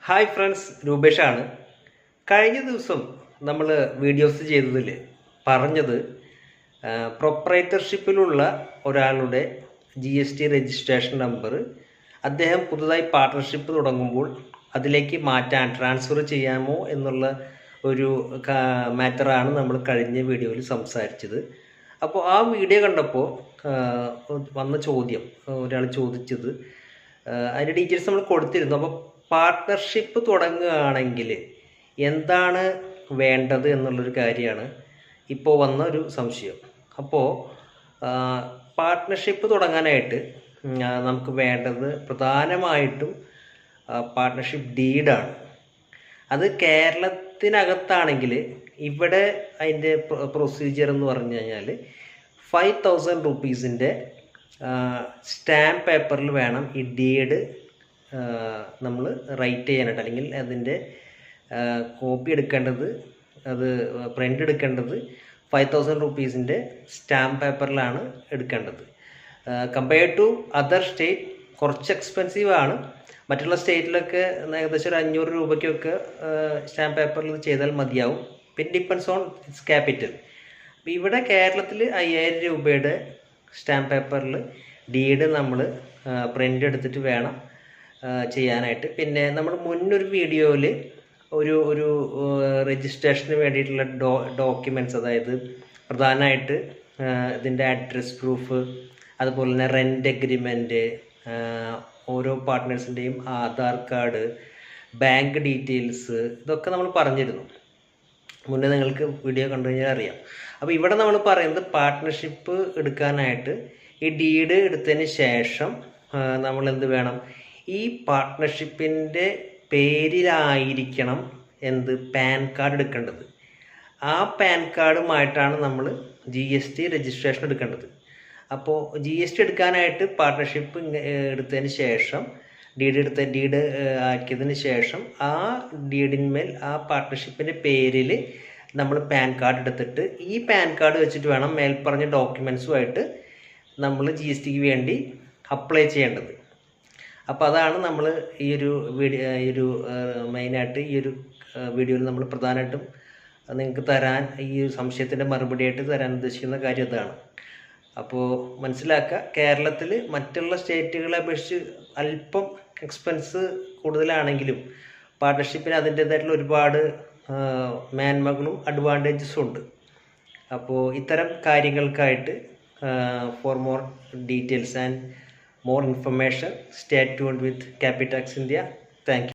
Hi friends, രൂപേഷാണ്. കഴിഞ്ഞ ദിവസം നമ്മൾ വീഡിയോസ് ചെയ്തതിൽ പറഞ്ഞത് പ്രൊപ്പറേറ്റർഷിപ്പിലുള്ള ഒരാളുടെ GST രജിസ്ട്രേഷൻ നമ്പർ അദ്ദേഹം പുതുതായി പാർട്ട്ണർഷിപ്പ് തുടങ്ങുമ്പോൾ അതിലേക്ക് മാറ്റാൻ ട്രാൻസ്ഫർ ചെയ്യാമോ എന്നുള്ള ഒരു മാറ്ററാണ് നമ്മൾ കഴിഞ്ഞ വീഡിയോയിൽ സംസാരിച്ചത്. അപ്പോൾ ആ വീഡിയോ കണ്ടപ്പോൾ വന്ന ചോദ്യം, ഒരാൾ ചോദിച്ചത്, അതിൻ്റെ ഡീറ്റെയിൽസ് നമ്മൾ കൊടുത്തിരുന്നു. അപ്പോൾ പാർട്ട്ണർഷിപ്പ് തുടങ്ങുകയാണെങ്കിൽ എന്താണ് വേണ്ടത് എന്നുള്ളൊരു കാര്യമാണ് ഇപ്പോൾ വന്ന ഒരു സംശയം. അപ്പോൾ പാർട്ട്ണർഷിപ്പ് തുടങ്ങാനായിട്ട് നമുക്ക് വേണ്ടത് പ്രധാനമായിട്ടും പാർട്ട്ണർഷിപ്പ് ഡീഡാണ്. അത് കേരളത്തിനകത്താണെങ്കിൽ ഇവിടെ അതിൻ്റെ പ്രൊസീജിയർ എന്ന് പറഞ്ഞു കഴിഞ്ഞാൽ 5,000 റുപ്പീസിൻ്റെ സ്റ്റാമ്പ് പേപ്പറിൽ വേണം ഈ ഡീഡ് നമ്മൾ റൈറ്റ് ചെയ്യാനായിട്ട്, അല്ലെങ്കിൽ അതിൻ്റെ കോപ്പി എടുക്കേണ്ടത്, അത് പ്രിൻ്റ് എടുക്കേണ്ടത് 5,000 റുപ്പീസിൻ്റെ സ്റ്റാമ്പ് പേപ്പറിലാണ് എടുക്കേണ്ടത്. കമ്പയർഡ് ടു അതർ സ്റ്റേറ്റ് കുറച്ച് എക്സ്പെൻസീവ് ആണ്. മറ്റുള്ള സ്റ്റേറ്റിലൊക്കെ ഏകദേശം ഒരു 500 രൂപയ്ക്കൊക്കെ സ്റ്റാമ്പ് പേപ്പറിൽ ചെയ്താൽ മതിയാവും. പിന്നെ ഡിപ്പെൻസ് ഓൺ ഇറ്റ്സ് ക്യാപിറ്റൽ. അപ്പോൾ ഇവിടെ കേരളത്തിൽ 5,000 രൂപയുടെ സ്റ്റാമ്പ് പേപ്പറിൽ ഡീഡ് നമ്മൾ പ്രിൻ്റ് എടുത്തിട്ട് വേണം ചെയ്യാനായിട്ട്. പിന്നെ നമ്മൾ മുന്നൊരു വീഡിയോയിൽ ഒരു രജിസ്ട്രേഷന് വേണ്ടിയിട്ടുള്ള ഡോക്യുമെൻറ്റ്സ്, അതായത് പ്രധാനമായിട്ട് ഇതിൻ്റെ അഡ്രസ് പ്രൂഫ്, അതുപോലെ തന്നെ റെൻ്റ് എഗ്രിമെൻറ്റ്, ഓരോ പാർട്ട്നേഴ്സിൻ്റെയും ആധാർ കാർഡ്, ബാങ്ക് ഡീറ്റെയിൽസ്, ഇതൊക്കെ നമ്മൾ പറഞ്ഞിരുന്നു. മുന്നേ നിങ്ങൾക്ക് വീഡിയോ കണ്ടു കഴിഞ്ഞാൽ അറിയാം. അപ്പോൾ ഇവിടെ നമ്മൾ പറയുന്നത് പാർട്ട്ണർഷിപ്പ് എടുക്കാനായിട്ട് ഈ ഡീഡ് എടുത്തതിന് ശേഷം നമ്മൾ എന്ത് വേണം, ഈ പാർട്ട്ണർഷിപ്പിൻ്റെ പേരിലായിരിക്കണം പാൻ കാർഡ് എടുക്കേണ്ടത്. ആ പാൻ കാർഡുമായിട്ടാണ് നമ്മൾ GST രജിസ്ട്രേഷൻ എടുക്കേണ്ടത്. അപ്പോൾ GST എടുക്കാനായിട്ട് പാർട്ട്ണർഷിപ്പ് എടുത്തതിന് ശേഷം, ഡീഡ് ആക്കിയതിന് ശേഷം ആ ഡീഡിന്മേൽ ആ പാർട്ട്ണർഷിപ്പിൻ്റെ പേരിൽ നമ്മൾ പാൻ കാർഡ് എടുത്തിട്ട് ഈ പാൻ കാർഡ് വെച്ചിട്ട് വേണം മേൽപ്പറഞ്ഞ ഡോക്യുമെൻറ്റ്സുമായിട്ട് നമ്മൾ GSTക്ക് വേണ്ടി അപ്ലൈ ചെയ്യേണ്ടത്. അപ്പോൾ അതാണ് നമ്മൾ ഈ ഒരു മെയിനായിട്ട് ഈ ഒരു വീഡിയോയിൽ നമ്മൾ പ്രധാനമായിട്ടും നിങ്ങൾക്ക് തരാൻ, ഈ ഒരു സംശയത്തിൻ്റെ മറുപടിയായിട്ട് തരാൻ ഉദ്ദേശിക്കുന്ന കാര്യം അതാണ്. അപ്പോൾ മനസ്സിലാക്കുക, കേരളത്തിൽ മറ്റുള്ള സ്റ്റേറ്റുകളെ അപേക്ഷിച്ച് അല്പം എക്സ്പെൻസ് കൂടുതലാണെങ്കിലും പാർട്ട്ണർഷിപ്പിന് അതിൻ്റേതായിട്ടുള്ള ഒരുപാട് മേന്മകളും അഡ്വാൻറ്റേജസും ഉണ്ട്. അപ്പോൾ ഇത്തരം കാര്യങ്ങൾക്കായിട്ട് for more details and more information, stay tuned with Capitax India. Thank you.